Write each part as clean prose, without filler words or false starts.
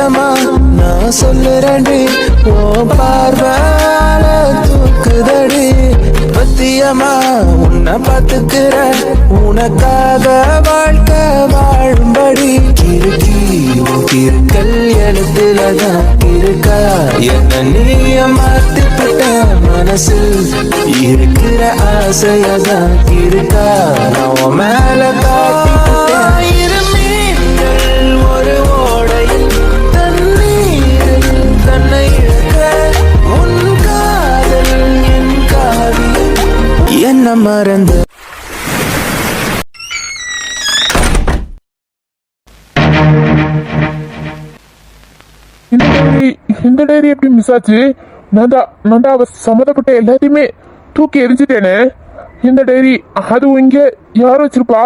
சத்தியமா நான் சொல்லுறேன்டி ஓ பார்வால தூக்குதடி பத்தியமா உன்னை பார்த்துக்கிற உனக்காக வாழ்க்கை வாழும்படி இருக்கி இருக்கல் எழுத்துலதான் இருக்கா என்ன நீய மாத்திப்பட்ட மனசில் இருக்கிற ஆசையதான் இருக்கா நான் மேல காட்டிக்கிட்டேன் ஒரு ஓடையில் தண்ணீரில் தன்னை இழக்க உன் காதல் என் காவியம் என்ன மறந்து இந்த டைரி எப்படி மிஸ் ஆச்சு? நான் தான் அவ சம்மந்தப்பட்ட எல்லாத்தையுமே தூக்கி எரிஞ்சிட்டேனே. இந்த டைரி அதுவும் இங்க யாரும் வச்சிருப்பா?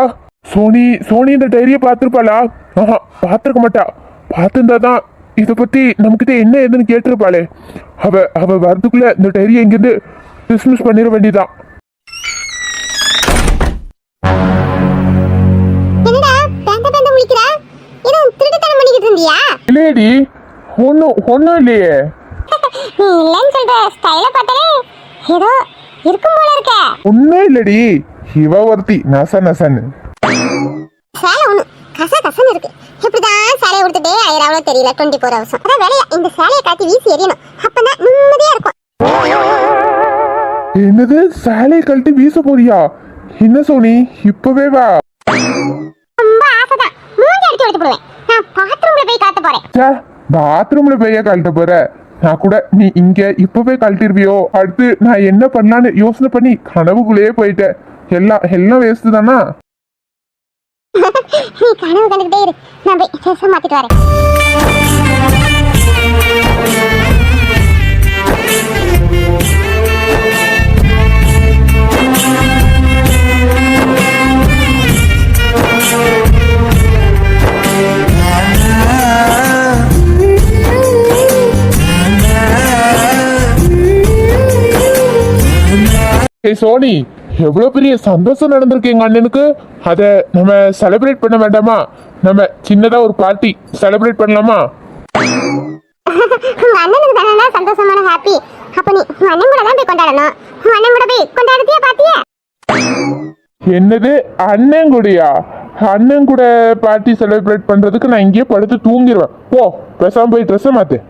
சோனி இந்த டைரியை பார்த்துருப்பாளா? ஆஹா, பார்த்துருக்க மாட்டா. பார்த்துருந்தா தான் இதை பத்தி நமக்கிட்ட என்ன ஏதுன்னு கேட்டிருப்பாளே. அவ வரதுக்குள்ள இந்த டைரியை இங்கிருந்து டிஸ்மிஸ் பண்ணிட வேண்டியதான். இல்லையடி, ஒன்னும் இல்லையே. ஒன்னும் இல்லடி, இவ ஒருத்தி நச நசன்னு. இப்படிதான் சேலையை கொடுத்துட்டே ஆயிரம் தெரியல 24 hours. அதான் வேலையா இந்த சேலையை காட்டி வீசி எறியணும். அப்பதான் நிம்மதியா இருக்கும். என்னது, சேலையை கழட்டி வீச போறியா? என்ன சோனி, இப்பவே வா. ரொம்ப ஆசைதான், மூஞ்சி அடிச்சு எடுத்து போடுவேன். நான் பாத்ரூம்ல போய் காட்ட போறேன். பாத்ரூம்ல போய் கழட்ட போற? நான் கூட நீ இங்க இப்பவே கழட்டிருவியோ, அடுத்து நான் என்ன பண்ணலான்னு யோசனை பண்ணி கனவுக்குள்ளேயே போயிட்டேன். எல்லாம் வேஸ்ட் தானா? நீ கனவு கண்டுகிட்டே இரு, நான் போய் ட்ரெஸ் மாத்திட்டு வரேன். சோனி, எவ்வளவு பெரிய சந்தோஷம் நடந்திருக்கு எங்க அண்ணனுக்கு. அத நம்ம செலிப்ரேட் பண்ண வேண்டாமா? நம்ம சின்னதா ஒரு பார்ட்டி செலிப்ரேட் பண்ணலாமா? உங்க அண்ணனுக்கு தானே சந்தோஷமான ஹாப்பி. அப்ப நீ உங்க அண்ணன் கூட தான் போய் கொண்டாடணும். உங்க அண்ணன் கூட போய் கொண்டாடுறதையே பாத்தியா? என்னது, அண்ணன் கூடயா? அண்ணன் கூட பார்ட்டி செலிப்ரேட் பண்றதுக்கு நான் இங்கேயே படுத்து தூங்கிடுவேன். ஓ, பேசாம போய் ட்ரெஸ் மாத்து.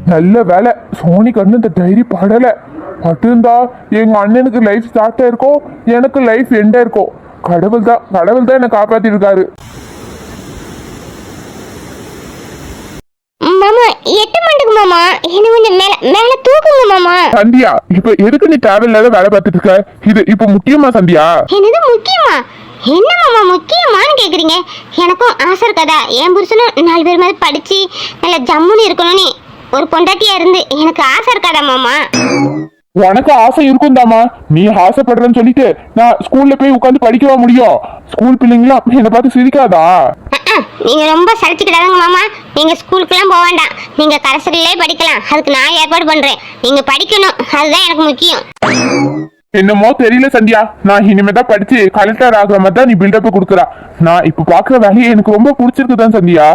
நல்ல வேலை, சோனி கண்ணு இந்த டைரி படலை. பட்டிருந்தா எங்க அண்ணனுக்கு லைஃப் ஸ்டார்ட் ஆயிருக்கோம், எனக்கு லைஃப் எண்ட் ஆயிருக்கோம். கடவுள் தான் என்னை காப்பாத்திருக்காரு. மாமா 8 மணிக்கு மாமா, என்ன கொஞ்சம் மேல தூக்குங்க மாமா. சந்தியா, இப்ப எதுக்கு நீ தேவையில்லாத வேலை பார்த்துட்டு இருக்க? இது இப்ப முக்கியமா சந்தியா? என்னது முக்கியமா? என்ன மாமா முக்கியமானு கேக்குறீங்க? எனக்கும் ஆசை இருக்காதா? என் புருஷனும் 4 பேர் மாதிரி படிச்சு நல்ல ஜம்முன்னு இருக்கணும்னு ஒரு பொண்டாட்டியா இருந்து எனக்கு ஆசை இருக்காதா மாமா? உனக்கு ஆசை இருக்கும் தாமா. நீ ஆசைப்படுறேன்னு சொல்லிட்டு நான் ஸ்கூல்ல போய் உட்காந்து படிக்கவா முடியும்? ஸ்கூல் பிள்ளைங்களாம் என்னை பார்த்து சிரிக்காதா? நீங்க ரொம்ப சலிச்சுக்கிடாதுங்க மாமா. நீங்க ஸ்கூலுக்குலாம் போக வேண்டாம், நீங்க கரசரிலே படிக்கலாம். அதுக்கு நான் ஏற்பாடு பண்றேன். நீங்க படிக்கணும், அதுதான் எனக்கு முக்கியம். என்னமோ தெரியல சந்தியா, நான் இனிமேதான் படிச்சு கலெக்டர் ஆகுற மாதிரி தான் நீ பில்டப் கொடுக்குறா. நான் இப்ப பாக்குற வேலையை எனக்கு ரொம்ப பிடிச்சிருக்குதான் சந்தியா.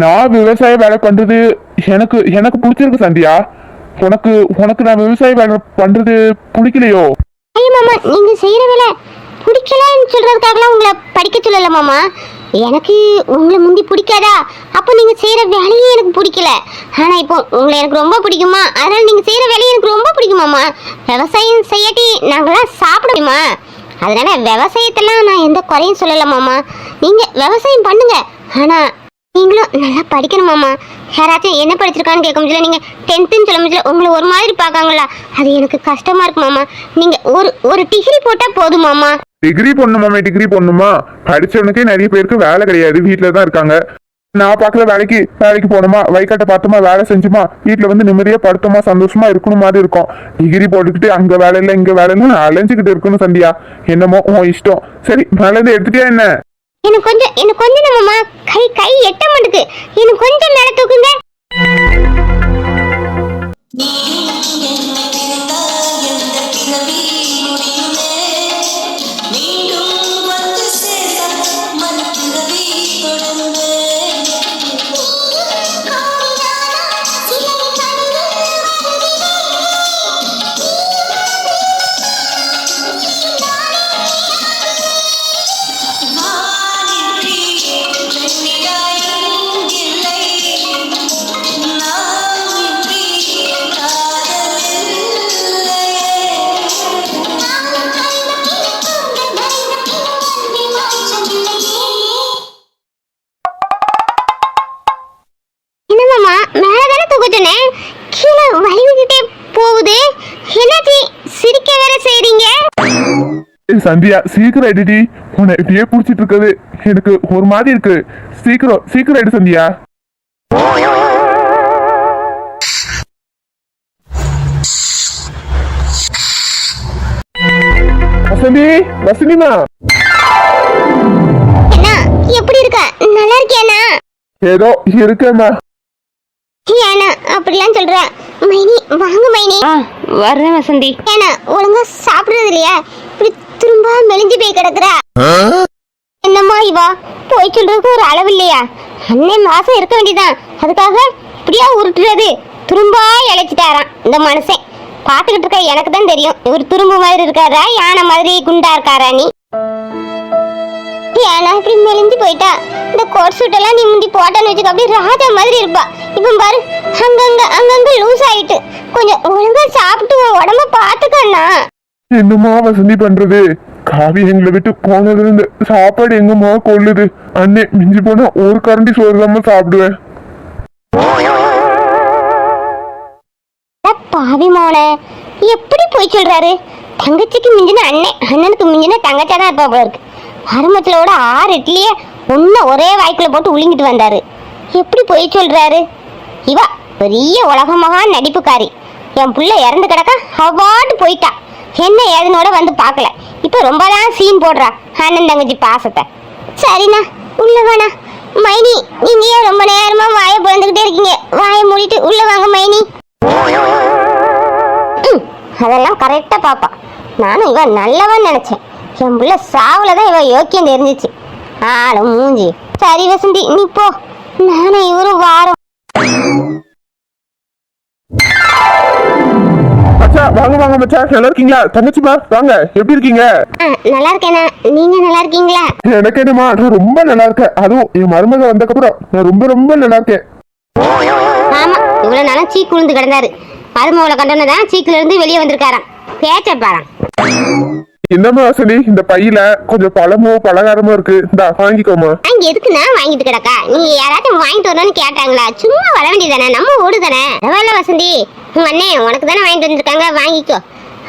நான் விவசாய வேலை பண்றது எனக்கு பிடிச்சிருக்கு சந்தியா. உனக்கு நான் விவசாய வேலை பண்றது பிடிக்கலையோ? ஐயோ மாமா, நீங்க செய்யற வேலை பிடிக்கலன்னு சொல்றதுக்காகலாம் உங்களை படிக்க சொல்லல மாமா. எனக்கு உங்களை முந்தி பிடிக்காதா? அப்போ நீங்க செய்யற வேலையே எனக்கு பிடிக்கல. ஆனா இப்போ உங்களை எனக்கு ரொம்ப பிடிக்குமா, அதனால நீங்க செய்யற வேலையை எனக்கு ரொம்ப பிடிக்குமாமா. விவசாயம் செய்யாட்டி நாங்களாம் சாப்பிட முடியுமா? அதனால விவசாயத்தெல்லாம் நான் எந்த குறையும் சொல்லல மாமா. நீங்க விவசாயம் பண்ணுங்க, ஆனா நீங்களும் நல்லா படிக்கணும் மாமா. யாராச்சும் என்ன படிச்சிருக்கான்னு கேட்க முடியல, நீங்க 10th சொல்ல முடியல, உங்களை ஒரு மாதிரி பார்க்காங்களா? அது எனக்கு கஷ்டமா இருக்கு மாமா. நீங்க ஒரு டிகிரி போட்டா போதும் மாமா. டிகிரி பொண்ணுமா? படிச்சவனுக்கே நிறைய பேருக்கு வேலை கிடையாது, வீட்டுல தான் இருக்காங்க. நான் பாக்குற வேலைக்கு போனோமா, வயக்காட்டை பார்த்தோமா, வேலை செஞ்சுமா, வீட்டுல வந்து நிம்மதியா படுத்தோமா, சந்தோஷமா இருக்கணும் மாதிரி இருக்கும். டிகிரி போட்டுக்கிட்டு அங்க வேலை இல்லை இங்க வேலை இல்லை அலைஞ்சுக்கிட்டு இருக்கணும் சந்தியா. என்னமோ உன் இஷ்டம். சரி, மேல இருந்து எடுத்துட்டியா என்ன? எனக்கு கொஞ்சம் மாமா, கை எட்ட மாட்டுக்கு. எனக்கு கொஞ்சம் மேல தூக்குங்க. சந்தியா சீக்கிரம் எடுடி, உன்னை இப்படியே புடிச்சிட்டு இருக்குது எனக்கு ஒரு மாதிரி இருக்கு. சீக்கிரம் சீக்கிரம் எடு சந்தியா. வசந்தி, வசந்திமா என்ன எப்படி இருக்க? நல்லா இருக்கியாண்ணா? ஏதோ இருக்கேம்மா. ஏண்ணா அப்படிலாம் சொல்ற? மைனி வாங்க மைனி. வர்றேன் வசந்தி. ஏண்ணா ஒழுங்கா சாப்பிடுறது இல்லையா? இப்படி திரும்ப மெலிஞ்சு போய் கிடக்குறா. என்னம்மா இவா போய் சொல்றதுக்கு ஒரு அளவு இல்லையா? அண்ணன் மாசம் இருக்க வேண்டியதான், அதுக்காக இப்படியா உருட்டுறது? திரும்ப இழைச்சிட்டாராம் இந்த மனுஷன். பாத்துக்கிட்டு இருக்க எனக்கு தான் தெரியும் இவர் துரும்பு மாதிரி இருக்காரா யானை மாதிரி குண்டா இருக்காரா. நீ ஏன்னா இப்படி மெலிஞ்சு போயிட்டா? இந்த கோட் சூட் எல்லாம் நீ முந்தி போட்டான்னு வச்சுக்க அப்படியே ராஜா மாதிரி இருப்பா. இப்ப பாரு அங்கங்க லூஸ் ஆயிட்டு. கொஞ்சம் ஒழுங்கா சாப்பிட்டு உடம்ப பாத்துக்கண்ணா. என்னம்மா வசந்தி பண்றது? காவி எங்களை விட்டு போனதுல இருந்து சாப்பாடு எங்கம்மா கொள்ளுது. அண்ணே மிஞ்சி போனா ஒரு கரண்டி சோறு தான் சாப்பிடுவேன். பாவி மோனே எப்படி போய் சொல்றாரு? தங்கச்சிக்கு மிஞ்சின அண்ணன், அண்ணனுக்கு மிஞ்சின தங்கச்சா தான் இருப்பா போல இருக்கு. மருமத்திலோட 6 இட்லியே ஒன்ன ஒரே வாய்க்குள்ள போட்டு உழுங்கிட்டு வந்தாரு. எப்படி போய் சொல்றாரு? இவா பெரிய உலகமாக நடிப்புக்காரி. என் புள்ள இறந்து கிடக்க அவாட்டு போயிட்டா. என்ன ஏதுனோட வந்து பார்க்கல. இப்ப ரொம்பதான் சீன் போடுறா அண்ணன் தங்கச்சி பாசத்தை. சரிண்ணா உள்ள வேணா. மைனி நீங்க ஏன் ரொம்ப நேரமா வாயை பிறந்துகிட்டே இருக்கீங்க? வாயை மூடிட்டு உள்ள வாங்க மைனி. அதெல்லாம் கரெக்டா பாப்பா. நானும் இவன் நல்லவன் நினைச்சேன். என் புள்ள சாவுலதான் இவன் யோக்கியம் தெரிஞ்சிச்சு. ஆளும் மூஞ்சி. சரி வசந்தி நீ போ, நானும் இவரும் வாரம். மச்சா வாங்க வாங்க மச்சா, நல்லா இருக்கீங்களா? தங்கச்சிமா வாங்க, எப்படி இருக்கீங்க? நல்லா இருக்கேண்ணா, நீங்க நல்லா இருக்கீங்களா? எனக்கு என்னமா, நான் ரொம்ப நல்லா இருக்கேன். அதுவும் என் மருமக வந்தக்கப்புறம் நான் ரொம்ப ரொம்ப நல்லா இருக்கேன். ஆமா, இவ்வளவு நாளும் சீக்கு விழுந்து கிடந்தாரு. மருமகளை கண்டனதான் சீக்குல இருந்து வெளியே வந்திருக்காராம். பேச்ச பாராம். என்னம்மா வசந்தி, இந்த பையில கொஞ்சம் பழமோ பலகாரமோ இருக்கு, இந்தா வாங்கிக்கோமா. அங்க எதுக்குண்ணா வாங்கிட்டு கிடக்கா? நீங்க யாராச்சும் வாங்கிட்டு வரணும்னு கேட்டாங்களா? சும்மா வர வேண்டியதானே, நம்ம ஊடு தானே. பரவாயில்ல வசந்தி, உங்க அண்ணன் உனக்கு தானே வாங்கிட்டு வந்திருக்காங்க, வாங்கிக்கோ.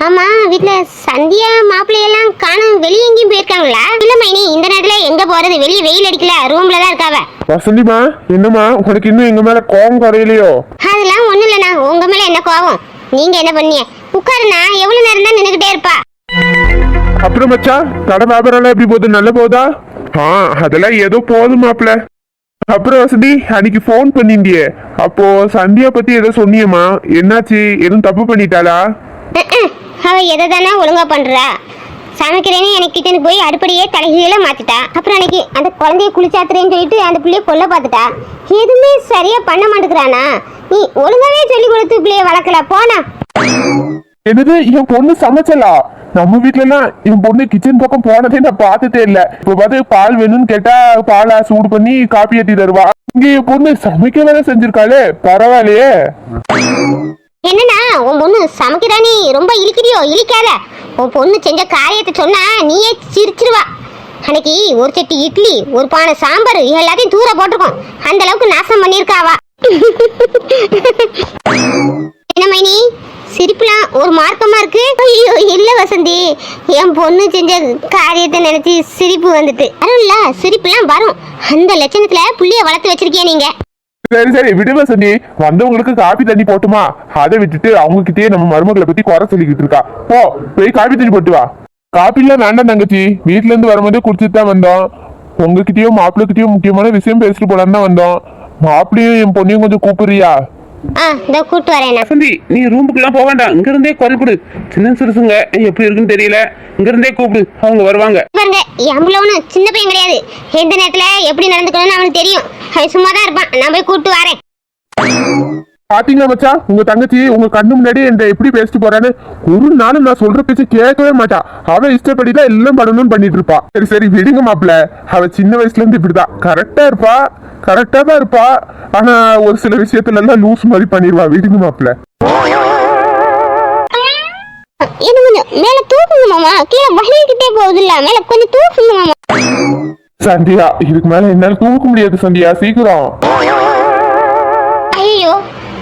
ஆமா, வீட்டுல சந்தியா மாப்பிள்ளையெல்லாம் காணும், வெளியே எங்கேயும் போயிருக்காங்களா? இல்ல மைனி, இந்த நேரத்துல எங்க போறது? வெளியே வெயில் அடிக்கல, ரூம்ல தான் இருக்காவ. வசந்திமா என்னம்மா, உனக்கு இன்னும் எங்க மேல கோபம் குறையிலையோ? அதெல்லாம் ஒண்ணு இல்லண்ணா, உங்க மேல என்ன கோவம்? நீங்க என்ன பண்ணீங்க? உட்காருண்ணா, எவ்வளவு நேரம் தான் நின்னுகிட்டே இருப்பா. அப்புறம் மச்சா, கடை வியாபாரம் எப்படி போகுது? நல்ல போதா? அதெல்லாம் ஏதோ போதும் மாப்பிள்ள. அப்புறம் வசந்தி, அன்னைக்கு போன் பண்ணிண்டியே, அப்போ சந்தியா பத்தி ஏதோ சொன்னியம்மா, என்னாச்சு? எதுவும் தப்பு பண்ணிட்டாளா? அவ எதை தானே ஒழுங்கா பண்றா? சமைக்கிறேன்னு எனக்கு கிச்சனுக்கு போய் அடுப்படியே தலைகீழ மாத்திட்டா. அப்புறம் அன்னைக்கு அந்த குழந்தைய குளிச்சாத்துறேன்னு சொல்லிட்டு அந்த பிள்ளைய கொல்ல பார்த்துட்டா. எதுவுமே சரியா பண்ண மாட்டேங்கிறானா? நீ ஒழுங்காவே சொல்லி கொடுத்து பிள்ளைய வளர்க்கல போனா. என்னது, என் பொண்ணு சமைச்சலா? நம்ம வீட்டுல எல்லாம் என் பொண்ணு கிச்சன் பக்கம் போனதே நான் பார்த்ததே இல்ல. இப்ப பார்த்து பால் வேணும்னு கேட்டா பாலை சூடு பண்ணி காப்பி ஏத்தி தருவா. இங்க என் பொண்ணு சமைக்க வேற செஞ்சிருக்காளே, பரவாயில்லையே. என்னன்னா உன் பொண்ணு சமைக்கிறா? நீ ரொம்ப இழிக்கிறியோ? இழிக்காத. உன் பொண்ணு செஞ்ச காரியத்தை சொன்னா நீயே சிரிச்சிருவா. அன்னைக்கு ஒரு சட்டி இட்லி, ஒரு பானை சாம்பார் எல்லாத்தையும் தூர போட்டிருக்கோம். அந்த அளவுக்கு நாசம் பண்ணிருக்காவா. என்ன மைனி, சிரிப்புலாம் ஒரு மார்க்கமா இருக்கு? ஐயோ இல்ல வசந்தி, என் பொண்ணு செஞ்ச காரியத்தை நினைச்சு சிரிப்பு வந்துட்டு. அருள்ல சிரிப்புலாம் வரும். அந்த லட்சணத்துல புள்ளிய வளர்த்து வச்சிருக்கீங்க நீங்க. சரி சரி விடு வசந்தி, வந்தவங்களுக்கு காபி தண்ணி போட்டுமா? அதை விட்டுட்டு அவங்க கிட்டே நம்ம மருமகளை பத்தி குறை சொல்லிக்கிட்டு இருக்கா. போ போய் காபி தண்ணி போட்டு வா. காபி எல்லாம் வேண்டாம் தங்கச்சி, வீட்டுல இருந்து வரும்போதே குடிச்சிட்டு தான் வந்தோம். உங்ககிட்டயும் மாப்பிள்ளைகிட்டயும் முக்கியமான விஷயம் பேசிட்டு போலான்னு தான் வந்தோம். மாப்பிள்ளையும் என் பொண்ணையும் கொஞ்சம் கூப்பிடுறியா? இதோ கூட்டு வரேன். வசந்தி, நீ ரூமுக்குலாம் போக வேண்டாம், இங்க இருந்தே குரல் கொடு. சின்ன சிறுசுங்க எப்படி இருக்குன்னு தெரியல, இங்க இருந்தே கூப்பிடு, அவங்க வருவாங்க. பாருங்க, எம்பள ஒண்ணு சின்ன பையன் கிடையாது. எந்த நேரத்துல எப்படி நடந்துக்கணும்னு அவனுக்கு தெரியும். அவன் சும்மா தான் இருப்பான். நான் போய் கூட்டு வரேன். பாத்தீங்களா மச்சா, உங்க தங்கச்சி உங்க கண்ணு முன்னாடி என்கிட்ட எப்படி பேசிட்டு போறான்னு. ஒரு நாளும் நான் சொல்ற பேச்சு கேட்கவே மாட்டா. அவ இஷ்டப்படிதான் எல்லாம் பண்ணணும்னு பண்ணிட்டு இருப்பா. சரி சரி விடுங்க மாப்பிள்ள, அவ சின்ன வயசுல இருந்து இப்படிதான் கரெக்டா இருப்பா. கரெக்டா தான் இருப்பா. ஆனா ஒரு சில விஷயத்துல எல்லாம் லூஸ் மாதிரி பண்ணிடுவா. விடுங்க மாப்பிள்ள. என்ன கொஞ்சம் மேல தூக்குங்க மாமா, கீழே வலிக்கிட்டே போகுது இல்ல, மேல கொஞ்சம் தூக்குங்க மாமா. சந்தியா, இதுக்கு மேல என்னால தூக்க முடியாது சந்தியா, சீக்கிரம். ஐயோ,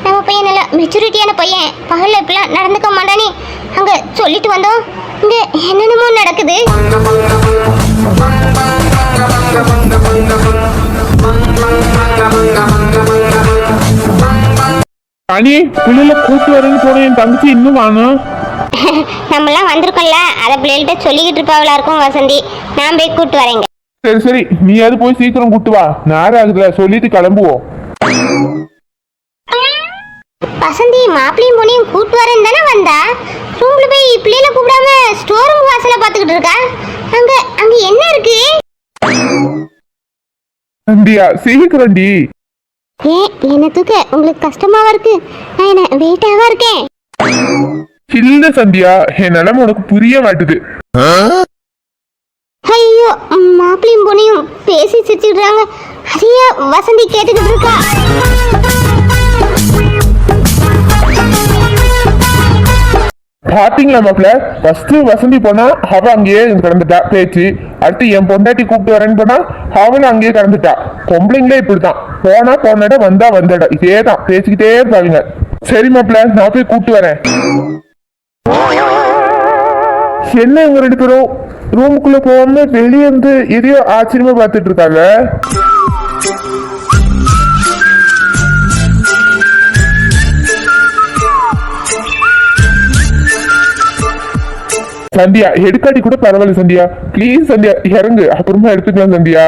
நம்ம பையன் நல்ல மெச்சூரிட்டியான பையன், பகல்ல இப்பெல்லாம் நடந்துக்க மாட்டானே. அங்க சொல்லிட்டு வந்தோம், இங்க என்னென்னமோ நடக்குது. ராணி, பிள்ளைல கூட்டு வரேன்னு போன என் தங்கச்சி இன்னும் வாணும். நம்மளாம் வந்திருக்கோம்ல, அதை பிள்ளைகிட்ட சொல்லிக்கிட்டு இருப்பாங்களா இருக்கும் வசந்தி. நான் போய் கூட்டு வரேங்க. சரி சரி, நீ அது போய் சீக்கிரம் கூட்டு வா, நேரம் ஆகுதுல, சொல்லிட்டு கிளம்புவோம். வசந்தி மாப்பிளையும் பொண்ணையும் கூட்டு வரேன்னு தானே வந்தா. ரூம்ல போய் பிள்ளைல கூப்பிடாம ஸ்டோர் ரூம் வாசல பாத்துக்கிட்டு இருக்கா. அங்க அங்க என்ன இருக்கு? சந்தியா சீக்கிரம்டி. என்ன தூக்க உங்களுக்கு கஷ்டமாவா இருக்கு? நான் என்ன வெயிட்டாவா இருக்கேன்? இல்ல சந்தியா, என் நிலைமை உனக்கு புரிய மாட்டுது. ஐயோ, மாப்பிளையும் பொண்ணையும் பேசி சிரிச்சுக்கிறாங்க. அதையா வசந்தி கேட்டுக்கிட்டு இருக்கா. பாத்தீங்களா மாப்பிள்ள, ஃபர்ஸ்ட் வசந்தி போனா அவ அங்கேயே கிடந்துட்டா பேச்சு. அடுத்து என் பொண்டாட்டி கூப்பிட்டு வரேன்னு போனா அவனும் அங்கேயே கிடந்துட்டா. பொம்பளைங்களே இப்படிதான், போனா போனட வந்தா வந்தட, இதேதான் பேசிக்கிட்டே இருப்பாங்க. சரி மாப்பிள்ள, நான் போய் கூப்பிட்டு வரேன். என்ன இவங்க ரெண்டு பேரும் ரூமுக்குள்ள போகாம வெளியே இருந்து எதையோ ஆச்சரியமா பார்த்துட்டு இருக்காங்க. சந்தியா, எடுக்காட்டி கூட பரவாயில்ல சந்தியா, ப்ளீஸ் சந்தியா இறங்கு, அப்புறமா எடுத்துக்கலாம் சந்தியா.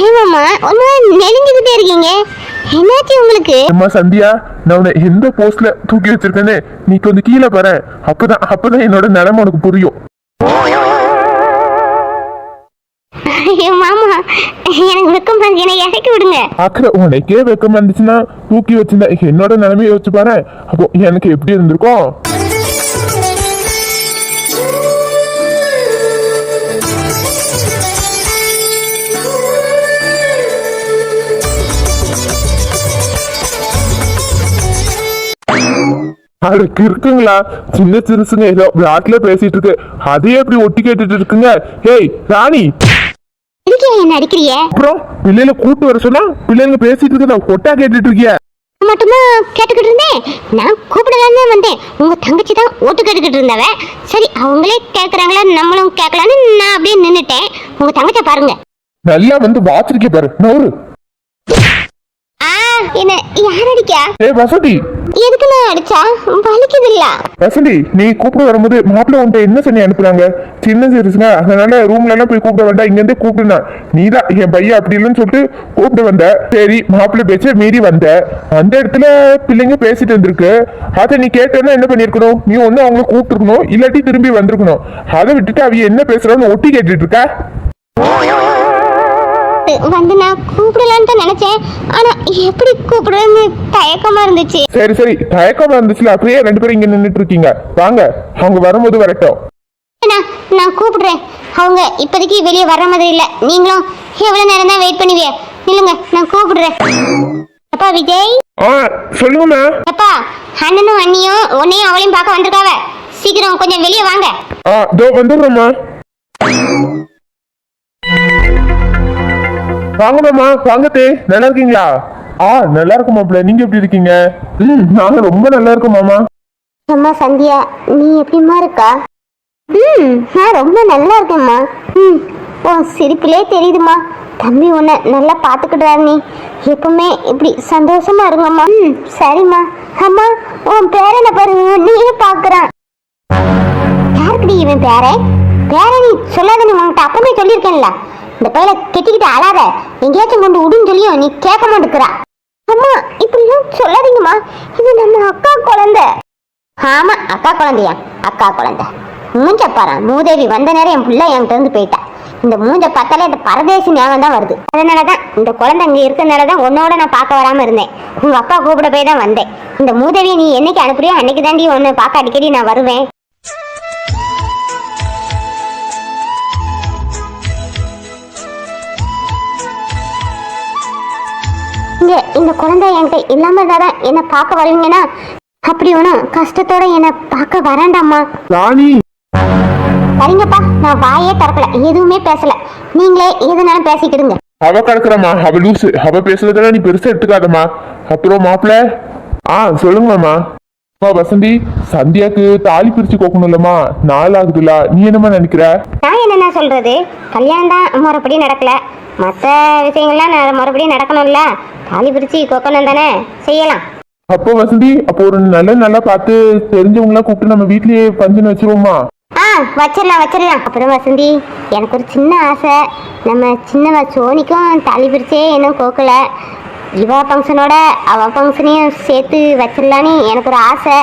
ஏமாமா ஒன்னு நெருங்கிக்கிட்டே இருக்கீங்க, என்னாச்சு உங்களுக்கு? அம்மா சந்தியா, நான் உன்னை எந்த போஸ்ட்ல தூக்கி வச்சிருக்கேன்னு நீ கொஞ்சம் கீழே பாரு, அப்பதான் என்னோட நிலைமை உனக்கு புரியும். மாமா எனக்கு வெக்கம் வந்து என்னை இறக்கி விடுங்க. அக்கறை உனக்கே வெக்கம் வந்துச்சுன்னா தூக்கி வச்சிருந்தா என்னோட நிலைமையை வச்சு பாரு, அப்போ எனக்கு எப்படி இருந்திருக்கும். அதுக்கு இருக்குங்களா, சின்ன சிறுசுங்க ஏதோ விளையாட்டுல பேசிட்டு இருக்கு, அதையே எப்படி ஒட்டி கேட்டுட்டு இருக்குங்க. ஏய் ராணி, இதுக்கு என்ன அடிக்கிறிய? அப்புறம் பிள்ளைல கூட்டு வர சொன்னா பிள்ளைங்க பேசிட்டு இருக்கா, ஒட்டா கேட்டுட்டு இருக்கிய? மட்டுமா கேட்டுக்கிட்டு இருந்தேன், நான் கூப்பிடலான்னு வந்தேன். உங்க தங்கச்சி தான் ஓட்டு கேட்டுக்கிட்டு இருந்தவ. சரி அவங்களே கேட்கறாங்களா நம்மளும் கேட்கலான்னு நான் அப்படியே நின்னுட்டேன். உங்க தங்கச்ச பாருங்க, நல்லா வந்து வாச்சிருக்கே பாரு. நோரு என்ன யார் அடிக்கா? ஏ வசந்தி, எதுக்கு நான் அடிச்சா? வலிக்குது இல்ல? வசந்தி, நீ கூப்பிட வரும்போது மாப்பிள்ள உன்ட்ட என்ன சொல்லி அனுப்புறாங்க? சின்ன சிறுசுங்க, அதனால ரூம்ல எல்லாம் போய் கூப்பிட வேண்டாம், இங்க இருந்தே கூப்பிடுனா. நீதான் என் பையன் அப்படி இல்லைன்னு சொல்லிட்டு கூப்பிட வந்த. சரி மாப்பிள்ள பேச்ச மீறி வந்த, அந்த இடத்துல பிள்ளைங்க பேசிட்டு இருந்திருக்கு. அதை நீ கேட்டேன்னா என்ன பண்ணிருக்கணும்? நீ ஒண்ணு அவங்கள கூப்பிட்டுருக்கணும், இல்லாட்டி திரும்பி வந்திருக்கணும். அதை விட்டுட்டு அவங்க என்ன பேசுறான்னு ஒட்டி கேட்டுட்டு இருக்க. வந்து நான் கூப்பிடலான்னு நினைச்சேன், ஆனா எப்படி கூப்பிடுறதுன்னு தயக்கமா இருந்துச்சு. சரி சரி, தயக்கமா இருந்துச்சுல, அப்படியே ரெண்டு பேரும் இங்க நின்றுட்டு இருக்கீங்க, வாங்க அவங்க வரும்போது வரட்டும். நான் கூப்பிடுறேன். அவங்க இப்போதைக்கு வெளியே வர்ற மாதிரி இல்ல. நீங்களும் எவ்வளவு நேரம் தான் வெயிட் பண்ணுவீங்க? இல்லங்க, நான் கூப்பிடுறேன். அப்பா விஜய். சொல்லுங்கம்மா. அப்பா, அண்ணனும் அண்ணியும் உன்னையும் அவளையும் பார்க்க வந்திருக்காவ. சீக்கிரம் கொஞ்சம் வெளியே வாங்க. இதோ வந்துடுறோம்மா. வாங்க மாமா, வாங்கத்தே, நல்லா இருக்கீங்களா? நல்லா இருக்கும் மாப்பிள்ள, நீங்க எப்படி இருக்கீங்க? நாங்க ரொம்ப நல்லா இருக்கோம் மாமா. அம்மா சந்தியா, நீ எப்படிமா இருக்கா? நான் ரொம்ப நல்லா இருக்கேம்மா. உன் சிரிப்பிலே தெரியுதுமா, தம்பி உன்னை நல்லா பார்த்துக்கிட்டாரு. நீ எப்பவுமே இப்படி சந்தோஷமா இருங்கம்மா. சரிம்மா. அம்மா, உன் பேரனை பாருங்க, நீயே பார்க்குறான். யாருக்குடி இவன் பேரை? நீ சொல்லாத, நீ உன்கிட்ட அப்பவே சொல்லியிருக்கேன்ல. இந்த பையில கெட்டிக்கிட்டு அழாத, எங்கேயாச்சும் கொண்டு விடுன்னு சொல்லியும் நீ கேட்க மாட்டேங்கிறா. அம்மா இப்படிலாம் சொல்லாதீங்கம்மா, இது நம்ம அக்கா குழந்தை. ஆமா, அக்கா குழந்தையா? அக்கா குழந்தை மூஞ்ச பாரு. மூதேவி வந்த நேரம் என் பிள்ளை என்கிட்ட இருந்து போயிட்டா. இந்த மூஞ்ச பார்த்தாலே இந்த பரதேசி ஞாபகம் தான் வருது. அதனாலதான் இந்த குழந்தை இங்க இருக்கிறதுனாலதான் உன்னோட நான் பார்க்க வராம இருந்தேன். உங்க அப்பா கூப்பிட போய் தான் வந்தேன். இந்த மூதேவியை நீ என்னைக்கு அனுப்புறியோ அன்னைக்கு தாண்டி உன்னை பார்க்க அடிக்கடி நான் வருவேன். இந்த குழந்தை என்கிட்ட இல்லாம இருந்தாதான் என்ன பார்க்க வருவீங்கன்னா, அப்படி ஒன்றும் கஷ்டத்தோட என்ன பார்க்க வரேண்டாமா. ராணி, சரிங்கப்பா, நான் வாயே திறக்கல, எதுவுமே பேசல. நீங்களே எதுனாலும் பேசிக்கிடுங்க. அவ கிடக்குறமா, அவ லூசு, அவ பேசுறதெல்லாம் நீ பெருசா எடுத்துக்காதம்மா. அப்புறம் மாப்பிள்ள சொல்லுங்க மாமா. வசந்தி, சந்தியாக்கு தாலி பிரிச்சு கோக்கணும்லம்மா, நாள் ஆகுதுல, நீ என்னமா நினைக்கிற? நான் என்னென்ன சொல்றது, கல்யாணம் தான் முறைப்படி நடக்கல, மற்ற விஷயங்கள்லாம் முறைப்படி நடக்கணும்ல. தாலி பிரிச்சு கோக்கணும் தானே, செய்யலாம். அப்போ வசந்தி, அப்போ ஒரு நல்லா பார்த்து தெரிஞ்சவங்களா கூப்பிட்டு நம்ம வீட்லயே ஃபங்க்ஷன் வச்சிருவோமா? வச்சிடலாம். அப்புறம் வசந்தி, எனக்கு ஒரு சின்ன ஆசை. நம்ம சின்னவ சோனிக்கும் தாலி பிரிச்சே இன்னும் கோக்கல. இவா ஃபங்க்ஷனோட அவ ஃபங்க்ஷனையும் சேர்த்து வச்சிடலான்னு எனக்கு ஒரு ஆசை.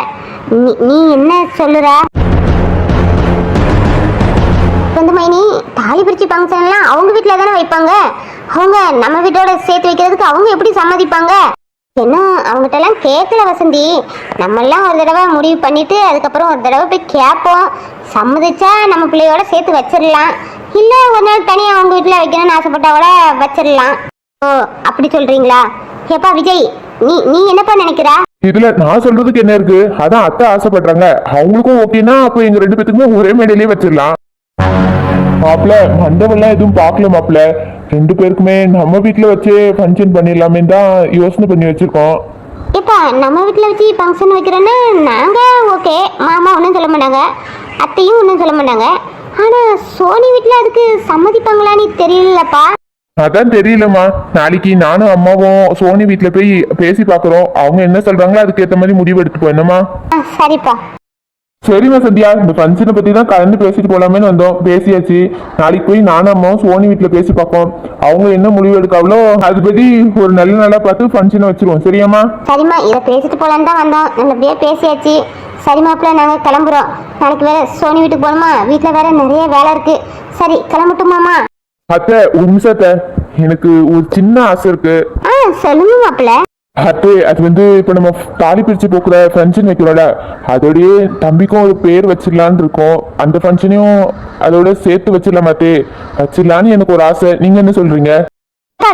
நீ என்ன சொல்லுற? வந்து மைனி, தாலி பிரிச்சு ஃபங்க்ஷன்லாம் அவங்க வீட்டில் தானே வைப்பாங்க. அவங்க நம்ம வீட்டோட சேர்த்து வைக்கிறதுக்கு அவங்க எப்படி சம்மதிப்பாங்க? இன்னும் அவங்ககிட்ட எல்லாம் கேட்கல வசந்தி. நம்மெல்லாம் ஒரு தடவை முடிவு பண்ணிட்டு அதுக்கப்புறம் ஒரு தடவை போய் கேட்போம். சம்மதிச்சா நம்ம பிள்ளையோட சேர்த்து வச்சிடலாம், இல்லை ஒரு நாள் தனியாக அவங்க வீட்டில் வைக்கணும்னு ஆசைப்பட்டாவோட வச்சிடலாம். ஓ, அப்படி சொல்றீங்களா? ஏப்பா விஜய், நீ என்னப்பா நினைக்கிறா? இதுல நான் சொல்றதுக்கு என்ன இருக்கு? அதான் அத்தை ஆசைப்படுறாங்க, அவங்களுக்கும் ஓகேனா அப்போ எங்க 2 பேத்துக்குமே ஒரே மேடையிலேயே வச்சிடலாம். மாப்பிள்ள, மண்டபம்லாம் எதுவும் பார்க்கல மாப்பிள்ள. 2 பேருக்குமே நம்ம வீட்டுல வச்சு ஃபங்க்ஷன் பண்ணிடலாமே தான் யோசனை பண்ணி வச்சிருக்கோம். இப்போ நம்ம வீட்டில் வச்சு ஃபங்க்ஷன் வைக்கிறோன்னா நாங்கள் ஓகே, மாமா ஒன்றும் சொல்ல மாட்டாங்க, அத்தையும் ஒன்றும் சொல்ல மாட்டாங்க. ஆனால் சோனி வீட்டில் அதுக்கு சம்மதிப்பாங்களான்னு தெரியலப்பா. அதான் தெரியலம்மா. நாளைக்கு நானும் அம்மாவும் சோனி வீட்டுல போய் பேசி பாக்குறோம். அவங்க என்ன சொல்றாங்களோ அதுக்கேற்ற மாதிரி முடிவு எடுத்துப்போம். என்னம்மா? சரிப்பா. சரிம்மா சந்தியா, இந்த ஃபங்க்ஷனை பத்தி தான் கலந்து பேசிட்டு போலாமேன்னு வந்தோம். பேசியாச்சு. நாளைக்கு போய் நானும் அம்மாவும் சோனி வீட்டுல பேசி பார்ப்போம். அவங்க என்ன முடிவு எடுக்காவளோ அது பத்தி ஒரு நல்ல பார்த்து ஃபங்க்ஷனை வச்சிருவோம். சரியாம்மா? சரிம்மா, இதை பேசிட்டு போலான்னு தான் வந்தோம். நல்லபடியா பேசியாச்சு. சரி மாப்பிள்ள, நாங்கள் கிளம்புறோம். நாளைக்கு வேற சோனி வீட்டுக்கு போகணுமா, வீட்டில் வேற நிறைய வேலை இருக்கு. சரி, கிளம்பட்டுமாமா? அத்தை, ஒரு நிமிஷத்தை, எனக்கு ஒரு சின்ன ஆசை இருக்கு. சொல்லுங்க மாப்பிள்ள. அத்தை, அது வந்து இப்ப நம்ம தாலி பிரிச்சு போக்குற ஃபங்க்ஷன் வைக்கிறோம்ல, அதோடய தம்பிக்கும் ஒரு பேர் வச்சிடலான்னு இருக்கோம். அந்த ஃபங்க்ஷனையும் அதோட சேர்த்து வச்சிடலாமா அத்தை? வச்சிடலான்னு எனக்கு ஒரு ஆசை. நீங்க என்ன சொல்றீங்க?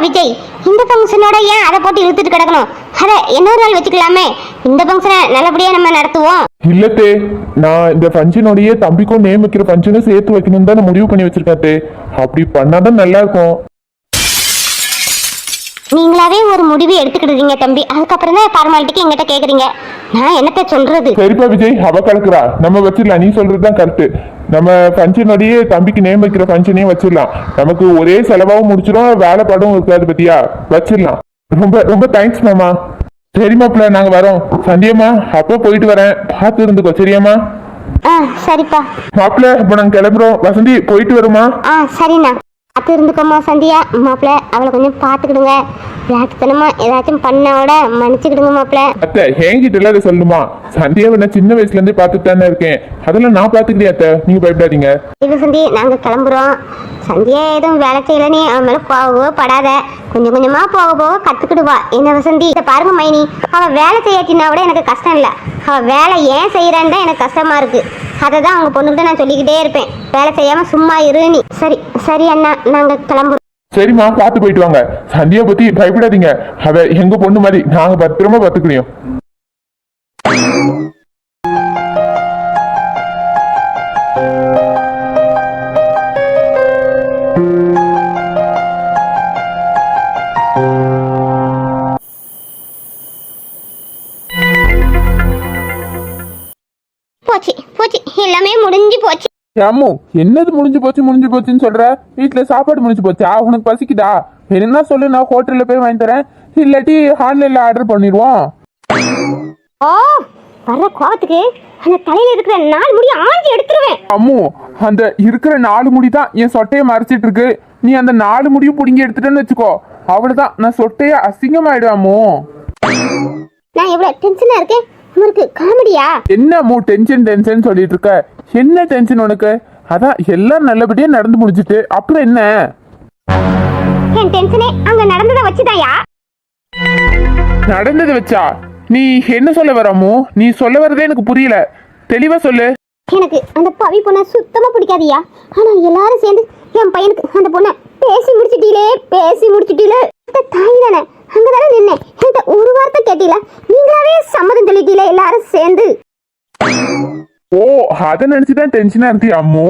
விஜய், இந்த ஃபங்க்ஷனோட ஏன் அதை போட்டு இழுத்துட்டு கிடக்கணும்? அதை இன்னொரு நாள் வச்சுக்கலாமே. இந்த ஃபங்க்ஷனை நல்லபடியா நம்ம நடத்துவோம். இல்லத்தே, நான் இந்த ஃபங்க்ஷனோடய தம்பிக்கும் நேம் வைக்கிற ஃபங்க்ஷனை சேர்த்து வைக்கணும்னு தான் முடிவு பண்ணி வச்சிருக்கேன். அப்படி பண்ணாதான் நல்லா இருக்கும். நீங்களாவே ஒரு முடிவு எடுத்துக்கிடுறீங்க தம்பி, அதுக்கப்புறம் தான் ஃபார்மாலிட்டிக்கு எங்கிட்ட கேக்குறீங்க. நான் என்னத்த சொல்றது? சரிப்பா விஜய், அவ கலக்குறா, நம்ம வச்சிடலாம். நீ சொல்றதுதான் கரெக்ட். நம்ம ஃபங்க்ஷனோடய தம்பிக்கு நேம் வைக்கிற ஃபங்க்ஷனையும் வச்சிடலாம். நமக்கு ஒரே செலவாகவும் முடிச்சிடும், வேலை பாடும் இருக்காது பத்தியா. வச்சிடலாம். ரொம்ப ரொம்ப தேங்க்ஸ் மாமா. சரி மாப்பிள்ள, நாங்க வரோம். சந்தியம்மா, அப்போ போயிட்டு வரேன், பார்த்து இருந்துக்கோ. சரியாம்மா? சரிப்பா. மாப்பிள்ள, இப்போ நாங்க கிளம்புறோம். வசந்தி, போயிட்டு வருமா? சரிண்ணா. பார்த்து இருந்துக்கோமா சந்தியா. மாப்பிள்ள, அவளை கொஞ்சம் பார்த்துக்கிடுங்க. விளையாட்டுத்தனமா ஏதாச்சும் பண்ணாவோட மன்னிச்சுக்கிடுங்க மாப்பிள்ள. அத்தை, என்கிட்ட எல்லாம் சொல்லுமா? சந்தியாவை நான் சின்ன வயசுல இருந்தே பார்த்துட்டு தானே இருக்கேன். அதெல்லாம் நான் பார்த்துக்கிட்டே அத்தை, நீங்க பயப்படாதீங்க. இது சந்தி, நாங்க கிளம்புறோம். சந்தியா எதுவும் வேலை செய்யலன்னு அவன் மேல போகவோ படாத. கொஞ்சம் கொஞ்சமா போக போக கத்துக்கிடுவா. என்ன வசந்தி, இதை பாருங்க மைனி, அவ வேலை செய்யாட்டினா கூட எனக்கு கஷ்டம் இல்லை. அவ வேலை ஏன் செய்யறான்னு தான் எனக்கு கஷ்டமா இருக்கு. அதை தான் அவங்க பொண்ணுகிட்ட நான் சொல்லிக்கிட்டே இருப்பேன், வேலை செய்யாம சும்மா இருன்னு. சரி அண்ணா, நாங்க கிளம்புறோம். சரிம்மா, பார்த்து போயிட்டு வாங்க. சந்தியா பத்தி பயப்படாதீங்க, அவ எங்க பொண்ணு மாதிரி. நாங்க பத்திரமா பார்த்துக்கிறோம். போச்சு, எல்லாமே முடிஞ்சு போச்சு. அம்மு, என்னது முடிஞ்சு போச்சுன்னு சொல்ற? வீட்டுல சாப்பாடு முடிஞ்சு போச்சா? உனக்கு பசிக்குதா? என்ன சொல்லு, நான் ஹோட்டல்ல போய் வாங்கி தரேன், இல்லாட்டி ஆன்லைன்ல ஆர்டர் பண்ணிடுவோம். வர்ற கோவத்துக்கு அந்த தலையில இருக்கிற 4 முடி ஆஞ்சி எடுத்துருவேன். அம்மு, அந்த இருக்கிற 4 முடி தான் என் சொட்டையை மறைச்சிட்டு இருக்கு. நீ அந்த 4 முடியும் புடுங்கி எடுத்துட்டேன்னு வச்சுக்கோ, அவ்வளவுதான், நான் சொட்டைய அசிங்கமாயிடும். அம்மு, நான் எவ்வளவு டென்ஷனா இருக்கேன். உனக்கு காமெடியா? என்ன அம்மு டென்ஷன் சொல்லிட்டு இருக்க? என்ன டென்ஷன் உனக்கு? அதான் எல்லாம் நல்லபடியா நடந்து முடிஞ்சிட்டு, அப்புறம் என்ன? என் டென்ஷனே அங்க நடந்ததை வச்சுதாயா? நடந்ததை வச்சா? நீ என்ன சொல்ல வர அம்மு? நீ சொல்ல வரதே எனக்கு புரியல, தெளிவா சொல்லு. எனக்கு அந்த பவி பொண்ணை சுத்தமா பிடிக்காதியா. ஆனா எல்லாரும் சேர்ந்து என் பையனுக்கு அந்த பொண்ணை பேசி முடிச்சிட்டீலே. தாய் தானே, அங்கதானே நின்னேன். என்கிட்ட ஒரு வார்த்தை கேட்டீல, நீங்களாவே சம்மதம் சொல்லிட்டீல எல்லாரும் சேர்ந்து. ஓ, அதை நினைச்சுதான் டென்ஷனா இருந்துச்சு அம்மு.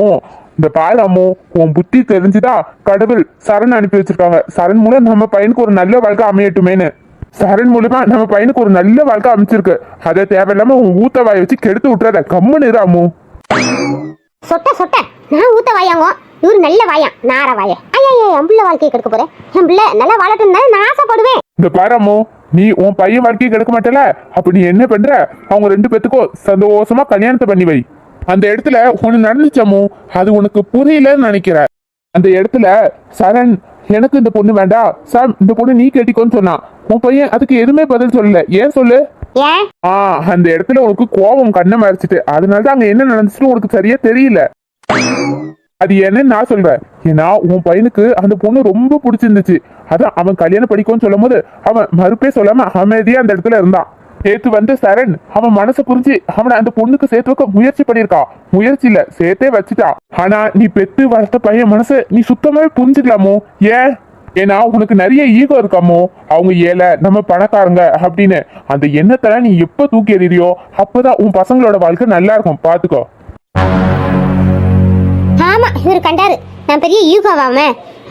இந்த பாரு அம்மு, உன் புத்தி தெரிஞ்சுதா? கடவுள் சரண் அனுப்பி வச்சிருக்காங்க. சரண் மூலம் நம்ம பையனுக்கு ஒரு நல்ல வாழ்க்கை அமையட்டுமேனு. சரண் மூலமா நம்ம பையனுக்கு ஒரு நல்ல வாழ்க்கை அமைச்சிருக்கு. அதை தேவையில்லாம உன் ஊத்த வாயை வச்சு கெடுத்து விட்டுறாத. கம்முன்னு இரு அம்மு. சொட்ட சொட்ட நான் ஊத்த வாயாங்கோ, இவரு நல்ல வாயா நார வாய. ஐயா என் பிள்ளை வாழ்க்கையை கெடுக்க போறேன். என் பிள்ளை நல்லா வாழட்டும் நான் ஆசைப்படுவேன். இந்த பாரு அம்மு, நீ உன் பையன் வாழ்க்கையை கெடுக்க மாட்டல. அப்ப நீ என்ன பண்ற, அவங்க 2 பேத்துக்கும் சந்தோஷமா கல்யாணத்தை பண்ணி வை. அந்த இடத்துல ஒண்ணு நடந்துச்சு அம்மு, அது உனக்கு புரியலன்னு நினைக்கிற. அந்த இடத்துல சரண் எனக்கு இந்த பொண்ணு வேண்டாம் சார், இந்த பொண்ணு நீ கேட்டிக்கோன்னு சொன்னான். உன் பையன் அதுக்கு எதுவுமே பதில் சொல்லல. ஏன் சொல்லு? ஏன்? அந்த இடத்துல உனக்கு கோபம் கண்ணை மறைச்சிட்டு, அதனாலதான் அங்க என்ன நடந்துச்சுன்னு உனக்கு சரியா தெரியல. அது என்னன்னு நான் சொல்றேன். ஏன்னா உன் பையனுக்கு அந்த பொண்ணு ரொம்ப பிடிச்சிருந்துச்சு. அதான் அவன் கல்யாணம் படிக்கும்னு சொல்லும் போது அவன் மறுப்பே சொல்லாம அமைதியா அந்த இடத்துல இருந்தான். சேர்த்து வந்து சரண் அவன் மனசை புரிஞ்சு அவனை அந்த பொண்ணுக்கு சேர்த்து வைக்க முயற்சி பண்ணிருக்கான். முயற்சி இல்ல, சேர்த்தே வச்சுட்டான். ஆனா நீ பெத்து வளர்த்த பையன் மனசை நீ சுத்தமாவே புரிஞ்சுக்கலாமோ? ஏன்? ஏன்னா உனக்கு நிறைய ஈகோ இருக்காமோ, அவங்க ஏழை நம்ம பணக்காரங்க அப்படின்னு. அந்த எண்ணத்தெல்லாம் நீ எப்ப தூக்கி எறியோ அப்பதான் உன் பசங்களோட வாழ்க்கை நல்லா இருக்கும். பாத்துக்கோ. ஆமா இவரு கண்டாரு நான் பெரிய ஈகோவாம.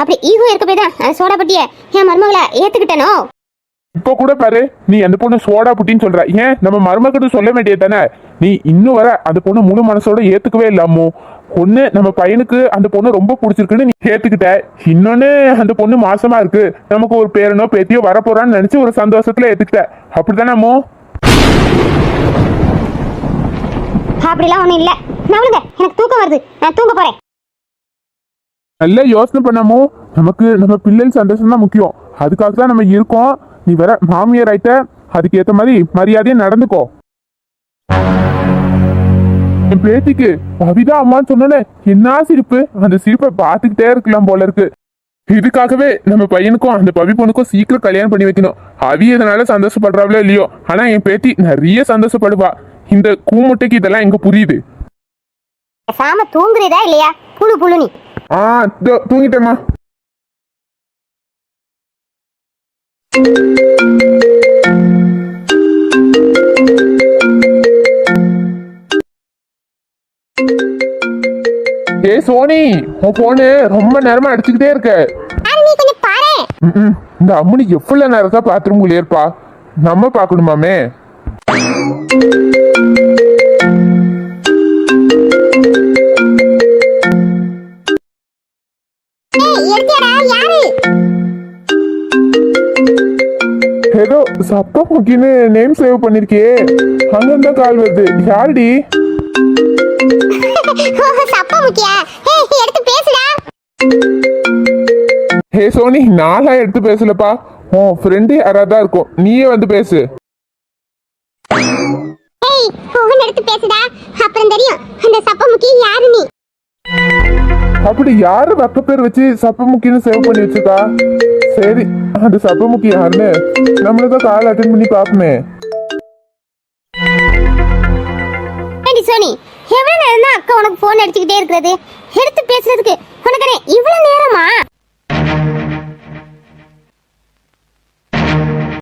அப்படி ஈகோ இருக்க போய் தான் சோடாப்பட்டிய என் மருமகளை ஏத்துக்கிட்டனோ. இப்ப கூட பாரு, நீ அந்த பொண்ணு சோடா புட்டின்னு சொல்ற. ஏன் நம்ம மருமகிட்ட சொல்ல வேண்டியது தானே? நீ இன்னும் வர அந்த பொண்ணு முழு மனசோட ஏத்துக்கவே இல்லாமோ. ஒண்ணு நம்ம பையனுக்கு அந்த பொண்ணு ரொம்ப பிடிச்சிருக்குன்னு நீ ஏத்துக்கிட்ட. இன்னொன்னு அந்த பொண்ணு மாசமா இருக்கு, நமக்கு ஒரு பேரனோ பேத்தியோ வரப்போறான்னு நினைச்சு ஒரு சந்தோஷத்துல ஏத்துக்கிட்ட. அப்படித்தானே அம்மோ? அப்படிலாம் ஒண்ணும் இல்ல. நவளுங்க எனக்கு தூக்கம் வருது, நான் தூங்க போறேன். நல்லா யோசனை பண்ணாமோ, நமக்கு நம்ம பிள்ளைகள் சந்தோஷம் தான் முக்கியம். அதுக்காக தான் நம்ம இருக்கோம். நீ வேற மாமியார் ஆயிட்ட, அதுக்கு ஏத்த மாதிரி மரியாதையா நடந்துக்கோ. என் பேத்திக்கு பவிதா அம்மான்னு சொன்னோன்னே என்ன சிரிப்பு! அந்த சிரிப்பை பார்த்துக்கிட்டே இருக்கலாம் போல இருக்கு. இதுக்காகவே நம்ம பையனுக்கும் அந்த பவி பொண்ணுக்கும் சீக்கிரம் கல்யாணம் பண்ணி வைக்கணும். அவி எதனால சந்தோஷப்படுறாங்களோ இல்லையோ, ஆனா என் பேத்தி நிறைய சந்தோஷப்படுவா. இந்த கூமுட்டைக்கு இதெல்லாம் எங்க புரியுது? சாம தூங்குறதா இல்லையா? புழு புழு நீ. தூங்கிட்டேம்மா. ஏ சோனி, உன் போனு ரொம்ப நேரமா அடிச்சுக்கிட்டே இருக்க. நீ கொஞ்சம் பாரு. இந்த அம்மனி எவ்வளவு நேரத்தா பாத்ரூம் இருப்பா, நம்ம பாக்கணுமாமே. ஏதோ சப்பா முக்கின்னு நேம் சேவ் பண்ணிருக்கே, அங்கிருந்தா கால் வருது. யாருடி? சப்பா முக்கியா? எடுத்து பேசுடா. ஹே சோனி, நாளா எடுத்து பேசலப்பா. உன் ஃப்ரெண்டு யாராதான் இருக்கும், நீயே வந்து பேசு. போன் எடுத்து பேசுடா, அப்புறம் தெரியும் அந்த சப்பா முக்கிய யாரு நீ. அப்படி யாரு வக்க பேர் வச்சு சப்பமுக்கின்னு சேவ் பண்ணி வச்சுக்கா? சரி, அந்த சப்பமுக்கி யாருன்னு நம்மளுக்கு கால் அட்டென்ட் பண்ணி பாப்போமே. சோனி, எவ்வளவு நேரம் தான் அக்கா உனக்கு போன் அடிச்சுக்கிட்டே இருக்கிறது? எடுத்து பேசுறதுக்கு உனக்கு இவ்வளவு நேரமா?